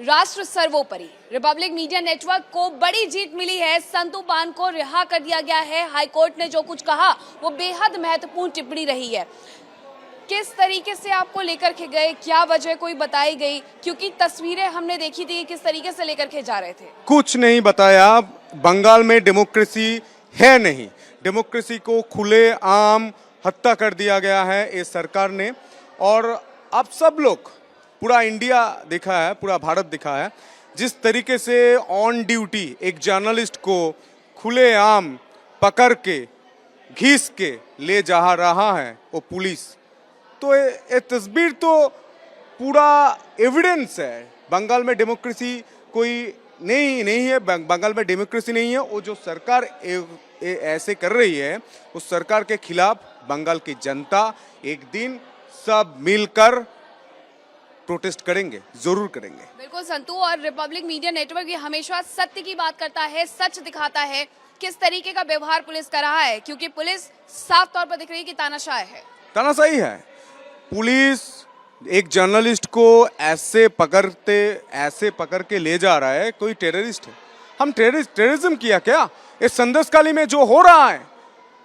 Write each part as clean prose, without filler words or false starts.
राष्ट्र सर्वोपरि। Republic media network को बड़ी जीत मिली है। संतू पान को रिहा कर दिया गया है। हाईकोर्ट ने जो कुछ कहा वो बेहद महत्वपूर्ण टिप्पणी रही है। किस तरीके से आपको लेकर के गए, क्या वजह कोई बताई गई? क्योंकि तस्वीरें हमने देखी थी किस तरीके से लेकर के जा रहे थे। कुछ नहीं बताया। बंगाल में डेमोक्रेसी है नहीं। डेमोक्रेसी को खुले आम हत्या कर दिया गया है इस सरकार ने। और अब सब लोग, पूरा इंडिया दिखा है, पूरा भारत दिखा है जिस तरीके से ऑन ड्यूटी एक जर्नलिस्ट को खुलेआम पकड़ के घीस के ले जा रहा है वो पुलिस। तो ये तस्वीर तो पूरा एविडेंस है। बंगाल में डेमोक्रेसी कोई नहीं है। बंगाल में डेमोक्रेसी नहीं है। वो जो सरकार ऐसे कर रही है उस सरकार के खिलाफ बंगाल की जनता एक दिन सब मिलकर प्रोटेस्ट करेंगे, जरूर करेंगे। बिल्कुल संतू, और रिपब्लिक मीडिया नेटवर्क ये हमेशा सत्य की बात करता है, सच दिखाता है। किस तरीके का व्यवहार पुलिस कर रहा है, क्योंकि पुलिस साफ तौर पर दिख रही है कि तानाशाह है। तानाशाही है। पुलिस एक जर्नलिस्ट को ऐसे पकड़ के ले जा रहा है। कोई टेररिस्ट है? हम टेररिज्म किया क्या? इस संदेशखाली में जो हो रहा है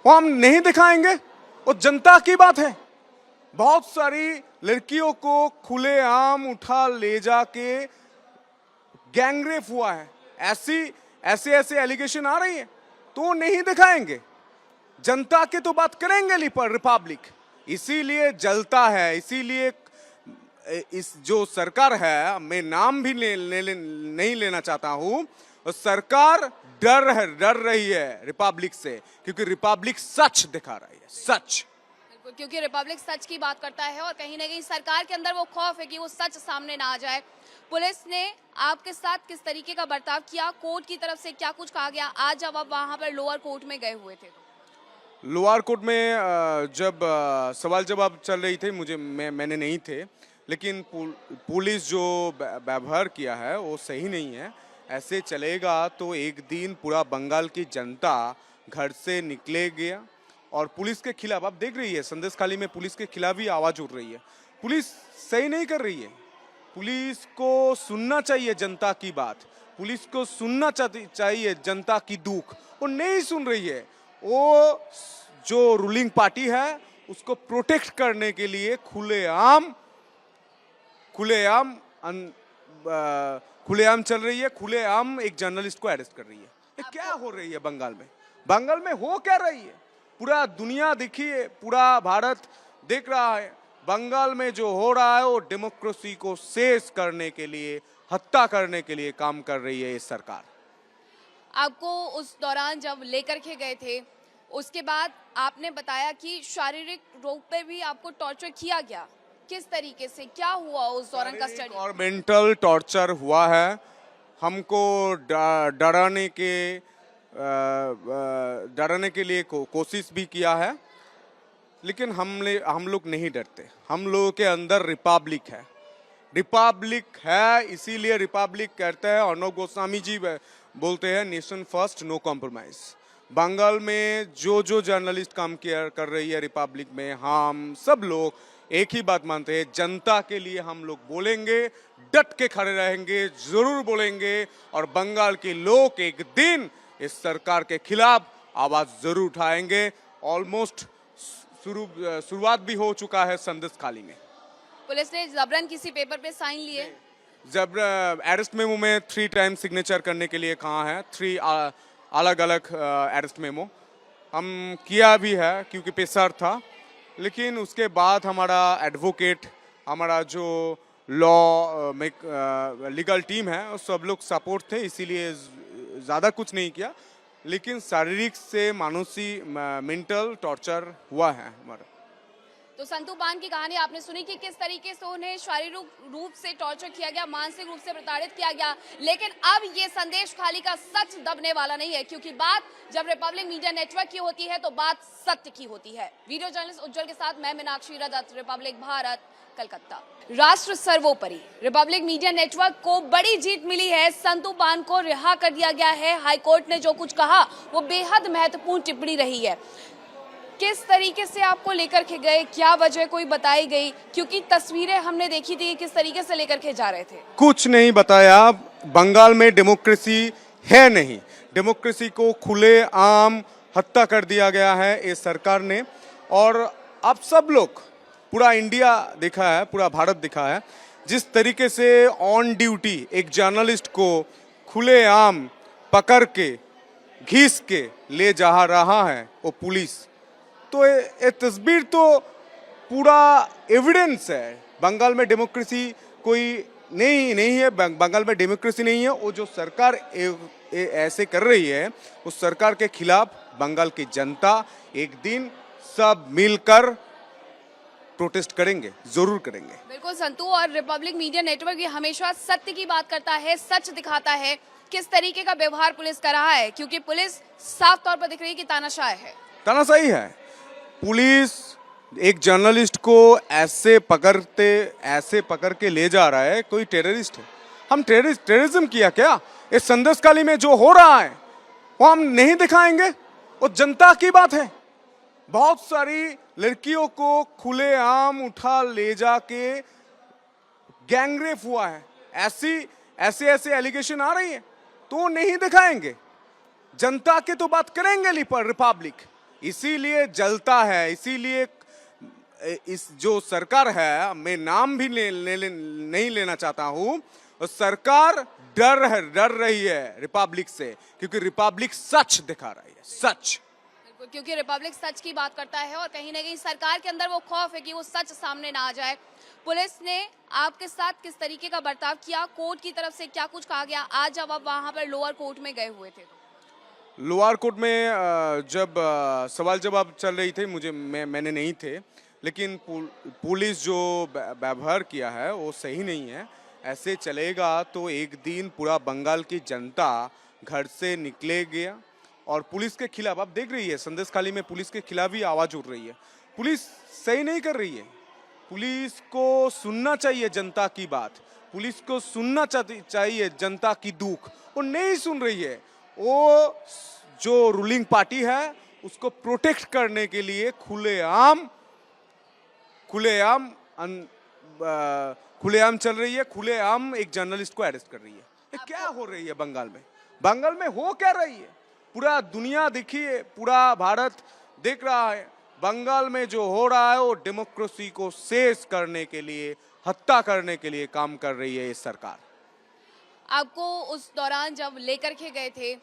वो हम नहीं दिखाएंगे? वो जनता की बात है। बहुत सारी लड़कियों को खुलेआम उठा ले जाके गैंगरेप हुआ है। ऐसे एलिगेशन आ रही है तो नहीं दिखाएंगे। जनता के तो बात करेंगे रिपब्लिक। इसीलिए जलता है। इसीलिए इस जो सरकार है, मैं नाम भी नहीं लेना चाहता हूं, सरकार डर रही है रिपब्लिक से, क्योंकि रिपब्लिक सच दिखा रही है। सच, क्योंकि रिपब्लिक सच की बात करता है और कहीं ना कहीं सरकार के अंदर वो खौफ है कि वो सच सामने ना आ जाए। पुलिस ने आपके साथ किस तरीके का बर्ताव किया? कोर्ट की तरफ से क्या कुछ कहा गया आज जब आप वहां पर लोअर कोर्ट में गए हुए थे? लोअर कोर्ट में जब सवाल जवाब चल रही थी, मैंने नहीं थे, लेकिन पुलिस जो व्यवहार किया है वो सही नहीं है। ऐसे चलेगा तो एक दिन पूरा बंगाल की जनता घर से निकलेगी। और पुलिस के खिलाफ आप देख रही है, संदेशखाली में पुलिस के खिलाफ भी आवाज उठ रही है। पुलिस सही नहीं कर रही है। पुलिस को सुनना चाहिए जनता की बात। पुलिस को सुनना चाहिए जनता की दुख। वो नहीं सुन रही है। वो जो रूलिंग पार्टी है उसको प्रोटेक्ट करने के लिए खुलेआम चल रही है। खुलेआम एक जर्नलिस्ट को अरेस्ट कर रही है। ये क्या हो रही है बंगाल में? बंगाल में हो क्या रही है? पूरा दुनिया देखिए, पूरा भारत देख रहा है। बंगाल में जो हो रहा है वो डेमोक्रेसी को शेष करने के लिए, हत्या करने के लिए काम कर रही है ये सरकार। आपको उस दौरान जब लेकर के गए थे, उसके बाद आपने बताया कि शारीरिक रूप पे भी आपको टॉर्चर किया गया। किस तरीके से, क्या हुआ उस दौरान का स्टडी? और मेंटल टॉर्चर हुआ है। हमको डराने के लिए कोशिश भी किया है, लेकिन हम लोग नहीं डरते। हम लोगों के अंदर रिपब्लिक है। इसीलिए रिपब्लिक कहते हैं। अर्णब गोस्वामी जी बोलते हैं nation first, no compromise. Bengal में जो जर्नलिस्ट काम कर रही है रिपब्लिक में, हम सब लोग एक ही बात मानते हैं। जनता के लिए हम लोग बोलेंगे, डट के खड़े रहेंगे, जरूर बोलेंगे। और बंगाल के लोग एक दिन इस सरकार के खिलाफ आवाज जरूर उठाएंगे। ऑलमोस्ट शुरुआत भी हो चुका है संदेशखाली में। पुलिस ने जबरन किसी पेपर पे साइन लिए? जब अरेस्ट मेमो में 3 टाइम सिग्नेचर करने के लिए कहा है। 3 अलग अलग अरेस्ट मेमो हम किया भी है, क्योंकि प्रेशर था। लेकिन उसके बाद हमारा एडवोकेट, हमारा जो लॉ लीगल टीम है, सब लोग सपोर्ट थे, इसीलिए ज़्यादा कुछ नहीं किया। लेकिन शारीरिक से मानसिक मेंटल टॉर्चर हुआ है हमारा। तो संतू पान की कहानी आपने सुनी कि किस तरीके से उन्हें शारीरिक रूप से टॉर्चर किया गया, मानसिक रूप से प्रताड़ित किया गया। लेकिन अब ये संदेशखाली का सच दबने वाला नहीं है, क्योंकि बात जब रिपब्लिक मीडिया नेटवर्क की होती है तो बात सत्य की होती है। वीडियो जर्नलिस्ट उज्जवल के साथ मैं मीनाक्षी रजत, रिपब्लिक भारत, कलकत्ता। राष्ट्र सर्वोपरि। रिपब्लिक मीडिया नेटवर्क को बड़ी जीत मिली है। संतू पान को रिहा कर दिया गया है। हाईकोर्ट ने जो कुछ कहा वो बेहद महत्वपूर्ण टिप्पणी रही है। किस तरीके से आपको लेकर के गए, क्या वजह कोई बताई गई? क्योंकि तस्वीरें हमने देखी थी किस तरीके से लेकर के जा रहे थे। कुछ नहीं बताया। बंगाल में डेमोक्रेसी है नहीं। डेमोक्रेसी को खुले आम हत्या कर दिया गया है इस सरकार ने। और अब सब लोग, पूरा इंडिया दिखा है, पूरा भारत दिखा है जिस तरीके से ऑन ड्यूटी एक जर्नलिस्ट को खुले आम पकड़ के घीस के ले जा रहा है वो पुलिस। तो ये तस्वीर तो पूरा एविडेंस है। बंगाल में डेमोक्रेसी कोई नहीं है। बंगाल में डेमोक्रेसी नहीं है। वो जो सरकार ऐसे कर रही है, उस सरकार के खिलाफ बंगाल की जनता एक दिन सब मिलकर प्रोटेस्ट करेंगे, जरूर करेंगे। बिल्कुल संतू, और रिपब्लिक मीडिया नेटवर्क ये हमेशा सत्य की बात करता है, सच दिखाता है। किस तरीके का व्यवहार पुलिस कर रहा है, क्योंकि पुलिस साफ तौर पर दिख रही है कि तानाशाह है। तानाशाही है। पुलिस एक जर्नलिस्ट को ऐसे पकड़ के ले जा रहा है, कोई टेररिस्ट है। हम टेररिज्म किया क्या? इस संदेशखाली में जो हो रहा है वो हम नहीं दिखाएंगे? वो जनता की बात है। बहुत सारी लड़कियों को खुलेआम उठा ले जाके गैंगरेप हुआ है। ऐसे एलिगेशन आ रही है तो नहीं दिखाएंगे। जनता की तो बात करेंगे रिपब्लिक। इसीलिए जलता है। इसीलिए इस जो सरकार है, मैं नाम भी नहीं लेना चाहता हूं, सरकार डर रही है रिपब्लिक से, क्योंकि रिपब्लिक सच दिखा रही है। सच, क्योंकि रिपब्लिक सच की बात करता है और कहीं ना कहीं सरकार के अंदर वो खौफ है कि वो सच सामने ना आ जाए। पुलिस ने आपके साथ किस तरीके का बर्ताव किया? कोर्ट की तरफ से क्या कुछ कहा गया आज जब आप वहां पर लोअर कोर्ट में गए हुए थे? लोअर कोर्ट में जब सवाल जवाब चल रही थी, मैंने नहीं थे, लेकिन पुलिस जो व्यवहार किया है वो सही नहीं है। ऐसे चलेगा तो एक दिन पूरा बंगाल की जनता घर से निकलेगी और पुलिस के खिलाफ, आप देख रही है संदेशखाली में पुलिस के खिलाफ ही आवाज उठ रही है। पुलिस सही नहीं कर रही है। पुलिस को सुनना चाहिए जनता की बात। पुलिस को सुनना चाहिए जनता की दुख। वो नहीं सुन रही है। वो जो रूलिंग पार्टी है उसको प्रोटेक्ट करने के लिए खुलेआम चल रही है। खुलेआम एक जर्नलिस्ट को अरेस्ट कर रही है। ये क्या हो रही है बंगाल में? बंगाल में हो क्या रही है? पूरा दुनिया देखिए, पूरा भारत देख रहा है। बंगाल में जो हो रहा है वो डेमोक्रेसी को शेष करने के लिए, हत्या करने के लिए काम कर रही है ये सरकार। आपको उस दौरान जब लेकर के गए थे,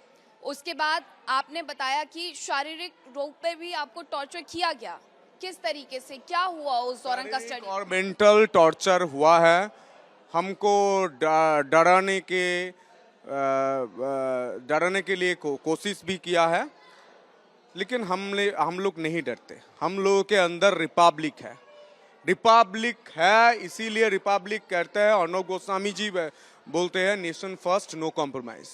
उसके बाद आपने बताया कि शारीरिक रूप पे भी आपको टॉर्चर किया गया। किस तरीके से, क्या हुआ उस दौरान का स्टडी? और मेंटल टॉर्चर हुआ है। हमको डराने के लिए कोशिश भी किया है, लेकिन हम लोग नहीं डरते। हम लोगों के अंदर रिपब्लिक है। इसीलिए रिपब्लिक कहते हैं। अर्णब गोस्वामी जी बोलते हैं nation first, no compromise.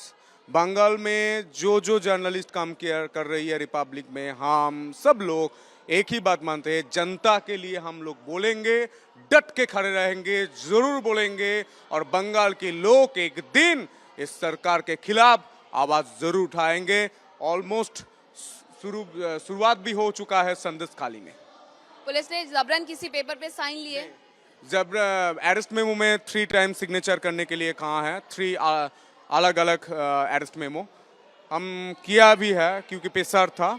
Bengal में जो जर्नलिस्ट काम कर रही है रिपब्लिक में, हम सब लोग एक ही बात मानते हैं। जनता के लिए हम लोग बोलेंगे, डट के खड़े रहेंगे, जरूर बोलेंगे। और बंगाल के लोग एक दिन इस सरकार के खिलाफ आवाज जरूर उठाएंगे। ऑलमोस्ट शुरुआत भी हो चुका है संदेशखाली में। पुलिस ने जबरन किसी पेपर पे साइन लिए? जब अरेस्ट मेमो में 3 टाइम सिग्नेचर करने के लिए कहा है। 3 अलग अलग अरेस्ट मेमो हम किया भी है, क्योंकि पेशर था।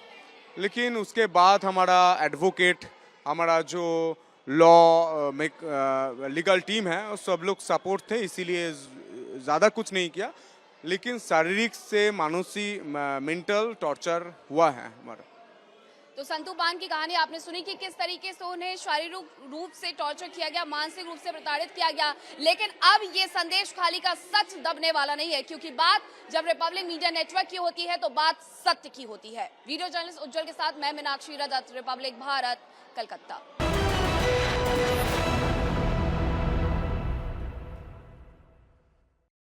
लेकिन उसके बाद हमारा एडवोकेट, हमारा जो लॉ लीगल टीम है, सब लोग सपोर्ट थे, इसीलिए ज़्यादा कुछ नहीं किया। लेकिन शारीरिक से मानसिक मेंटल टॉर्चर हुआ है हमारा। तो संतू पान की कहानी आपने सुनी कि किस तरीके से उन्हें शारीरिक रूप से टॉर्चर किया गया, मानसिक रूप से प्रताड़ित किया गया। लेकिन अब ये संदेशखाली का सच दबने वाला नहीं है, क्योंकि बात जब रिपब्लिक मीडिया नेटवर्क की होती है तो बात सत्य की होती है। वीडियो जर्नलिस्ट उज्जवल के साथ मैं मीनाक्षी रजत, रिपब्लिक भारत, कलकत्ता।